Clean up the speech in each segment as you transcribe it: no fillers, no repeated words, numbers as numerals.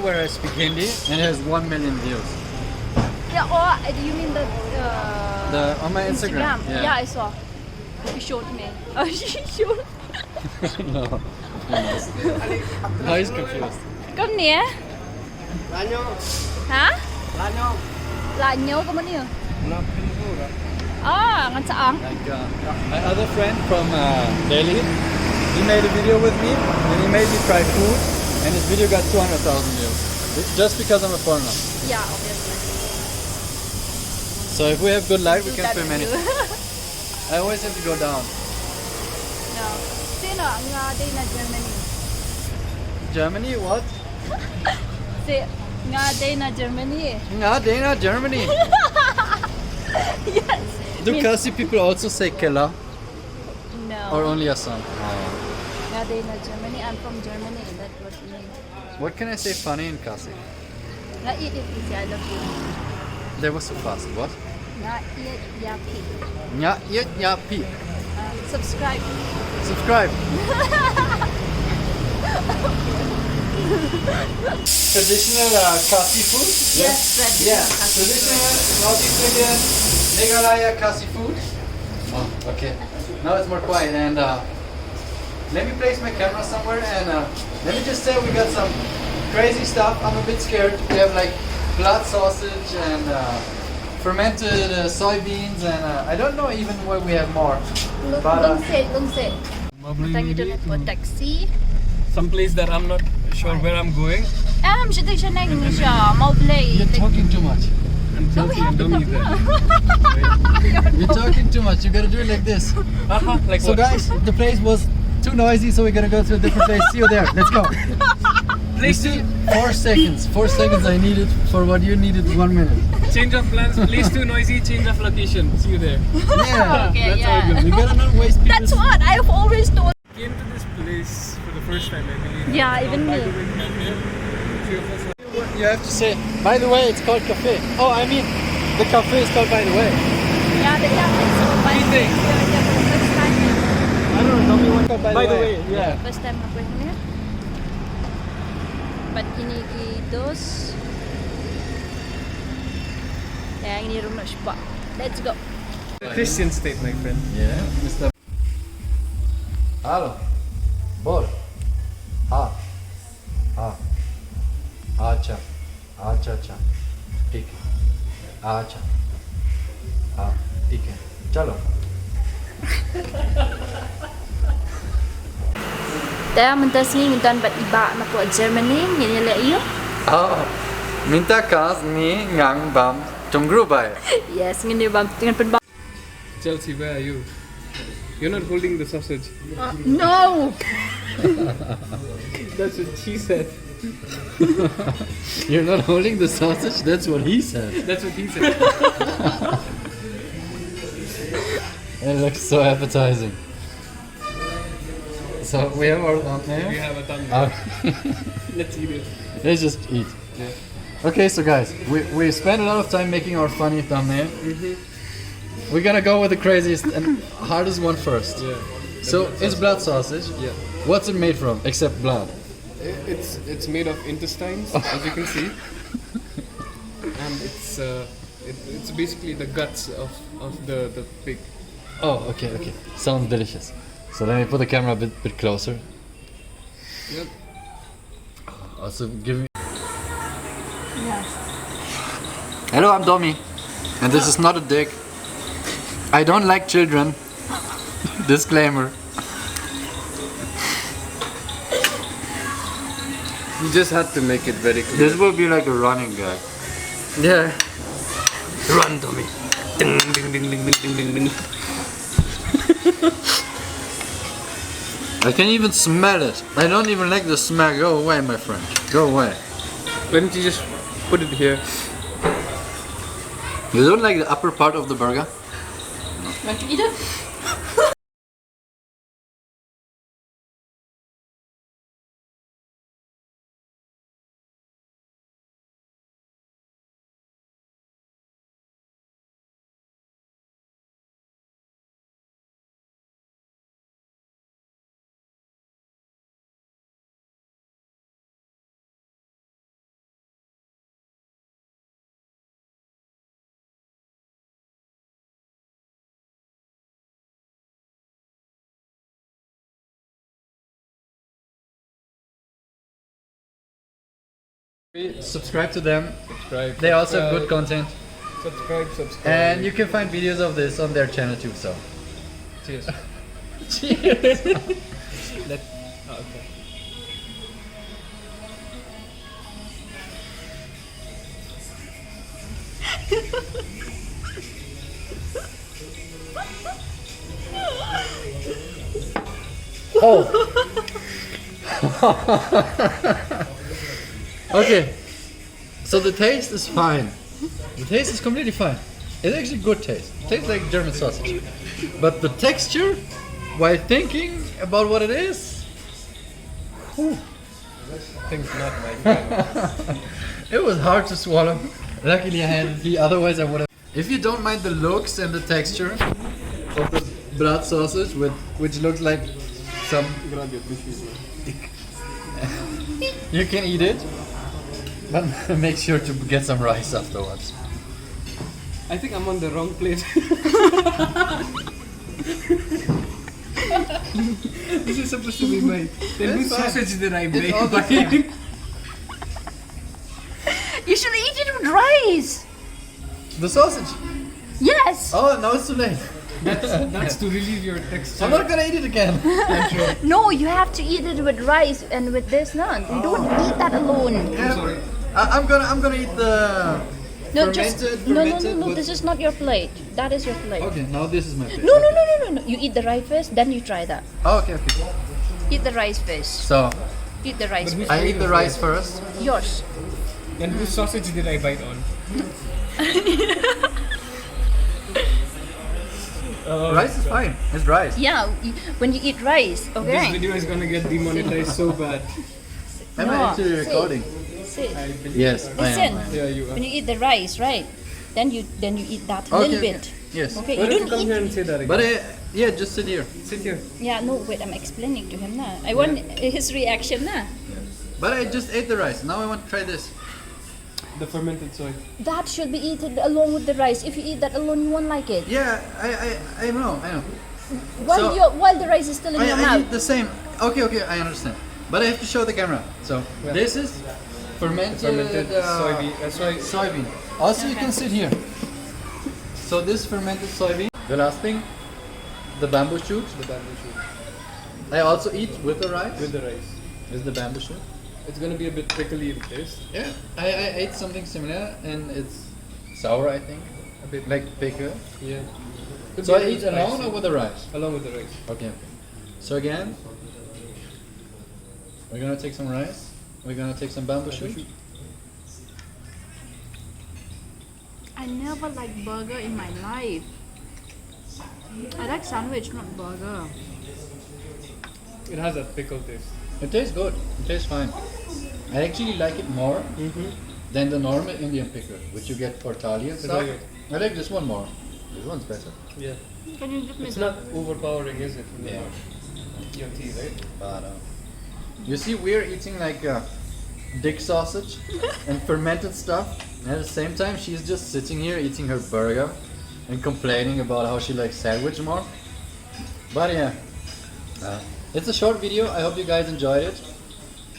Where I speak Hindi and it has 1 million views. Yeah, or do you mean the On my Instagram. Yeah, I saw. You showed me. Oh, you showed. No. Now he's confused. Con nè. Lanyo. Hả? Lanyo. Lanyo có mấy nhiêu? Not pintura. Ah, ngan saang. Like my other friend from Delhi, he made a video with me and he made me try food and his video got 200,000 views. Just because I'm a foreigner. Yeah, obviously. So if we have good light, we can That film is anything. you. I always have to go down. No. Sino ang day na Germany? Germany, what? Nga day na Germany. Nga, Dana, Germany. Yes. Do Kasi people also say Kela No. or only Assam? Nga day na Germany. I'm from Germany. That was me. What can I say funny in Kasi? Nga eat it easy. I love you. That was so fast. What? Nga eat yapi. Nya, yet, ya, pi. Subscribe. Subscribe. Traditional Kasi food? Yes, Yeah, Kasi traditional Northeast Indian Meghalaya Kasi food. Oh, okay. Now it's more quiet and let me place my camera somewhere and let me just say we got some crazy stuff. I'm a bit scared. We have like blood sausage and fermented soybeans and I don't know even what we have more. But lungsiej. Thank you to for taxi. Some place that I'm not sure where I'm going. Siya siya na yung siya. Mau play. you're talking too much. And Chelsey and Domi there. You're talking too much. You gotta do it like this. Like So what? guys, the place was too noisy, so we're gonna go to a different place. See you there. Let's go. You Please see, 4 seconds. 4 seconds I needed for what you needed 1 minute. change of plans. Place too noisy. Change of location. See you there. Yeah. Okay, That's how it yeah. goes. You gotta not waste That's people's... what I've always told. Came to this place for the first time, I believe. Yeah, even me. You have to say, by the way, it's called cafe. Oh, I mean, the cafe is called by the way. Yeah, so by the way, first time. I don't know, me one called By the way, yeah. First time ako niya. But ini dos. Yang ini rumah siapa? Let's go. Christian state, my friend. Yeah, Mr. Hello. Bol. Ha. Ha. Acha. Acha cha. ठीक है. Acha. हाँ, ठीक है. चलो. Tayo minta sini minta bat iba na po Germany ini le iyo. Oh. Minta kas ni ngang bam tungrungbai. Yes, ngini bang dengan penbang. Chelsey, where are you? You're not holding the sausage. No. That's what she said. You're not holding the sausage? That's what he said. That's what he said. It looks so appetizing. So we have our We thumbnail. have a thumbnail. Uh, Let's eat it. let's just eat. Yeah. Okay, so guys, we spent a lot of time making our funny thumbnail. We're gonna go with the craziest and hardest one first. Yeah. So it's blood sausage. Yeah. What's it made from except blood? It's made of intestines, as you can see, and it's basically the guts of the pig. Oh, okay, okay. Sounds delicious. So let me put the camera a bit closer. Yep. Also, give me. Yes. Hello, I'm Domi, and this is not a dick. I don't like children. Disclaimer. You just had to make it very clear. This will be like a running gag. Yeah. Run, Tommy. Ding, ding, ding, ding, ding, ding, ding, ding. I can even smell it. I don't even like the smell. Go away, my friend. Go away. Why don't you just put it here? You don't like the upper part of the burger? Want to eat it? Subscribe to them. Subscribe. They also have good content. Subscribe. And you can find videos of this on their channel too, so. Cheers. Cheers! Okay. Oh! Okay, so the taste is fine. The taste is completely fine. It's actually good taste. It tastes like German sausage. But the texture, while thinking about what it is, Things not like that. it was hard to swallow. Luckily I had the otherwise I would have. If you don't mind the looks and the texture of the blood sausage, which looks like some, you can eat it, but make sure to get some rice afterwards. I think I'm on the wrong plate. This is supposed to be my. It's fine. sausage that I It's all the same. You should eat it with rice. The sausage. Yes. Oh, now it's too late. That's to relieve your texture. I'm not gonna eat it again. No, you have to eat it with rice and with this naan. You don't eat that alone. sorry. I'm gonna eat the No, just fermented. no. with- This is not your plate. That is your plate. Okay, now this is my plate. No. You eat the rice first, then you try that. Oh, okay. Eat the rice first. So Eat the rice first. I eat the rice first. Yours. And whose sausage did I bite on? Rice is fine. It's rice. Yeah, when you eat rice, This okay? video is gonna get demonetized so bad. Am No, I actually sit. recording? Sit. Yes, I Listen. am. Yeah, you are. When you eat the rice, right? Then you eat that Okay, little okay. bit. Yes. Okay, Why you don't you don't come eat. here and say that again? But yeah, just sit here. Sit here. Yeah, no, wait, I'm explaining to him now. I want his reaction now. But I just ate the rice. Now I want to try this. The fermented soy. That should be eaten along with the rice. If you eat that alone, you won't like it. Yeah, I know. While So- while the rice is still in your I mouth. eat the same. Okay, I understand. But I have to show the camera. So Yeah. this is fermented, soybean. Also, you can sit here. So this fermented soybean. The last thing, the bamboo shoot. The bamboo shoot. I also eat with the rice. With the rice. Is the bamboo shoot. It's gonna be a bit prickly in taste. Yeah, I ate something similar and it's sour, I think. A bit like pickle. Yeah. Could So be I a eat bit alone spicy. or with the rice? Along with the rice. Okay. So again, we're gonna take some rice. We're gonna take some bamboo shoot. I never liked burger in my life. I like sandwich, not burger. It has a pickle taste. It tastes good. It tastes fine. I actually like it more than the normal Indian pickle, which you get for thali and stuff. Right. I like this one more. This one's better. Yeah. Can you give me It's that? not overpowering, is it? In the Yeah. mouth? Your tea, right? But you see, we're eating like dick sausage and fermented stuff. And at the same time, she's just sitting here eating her burger and complaining about how she likes sandwich more. But yeah, it's a short video. I hope you guys enjoyed it.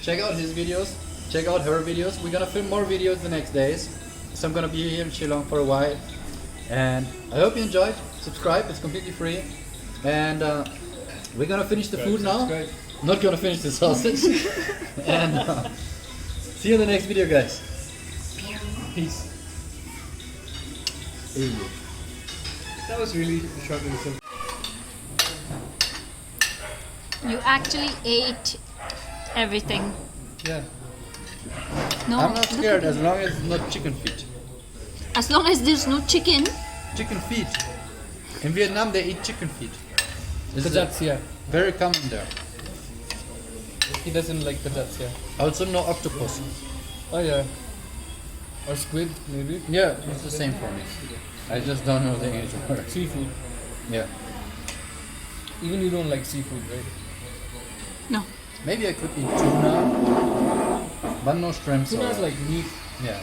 Check out his videos. Check out her videos. We're gonna film more videos the next days. So I'm gonna be here in Shillong for a while. And I hope you enjoyed. Subscribe. It's completely free. And we're gonna finish the food now. Subscribe. Not gonna finish the sausage. And see you in the next video, guys. Peace. Ew. That was really short and simple. You actually ate everything. Yeah. No, I'm not look scared at as long as it's not chicken feet. as long as there's no chicken. Chicken feet. In Vietnam, they eat chicken feet. This The is guts, yeah. very common there. He doesn't like the guts, yeah. Also, no octopus. Oh, yeah. Or squid, maybe. Yeah, it's the same for me. I just don't know the English word. Seafood. Yeah. Even you don't like seafood, right? No. Maybe I could eat tuna, but no shrimp. Tuna's or- like meat. Yeah.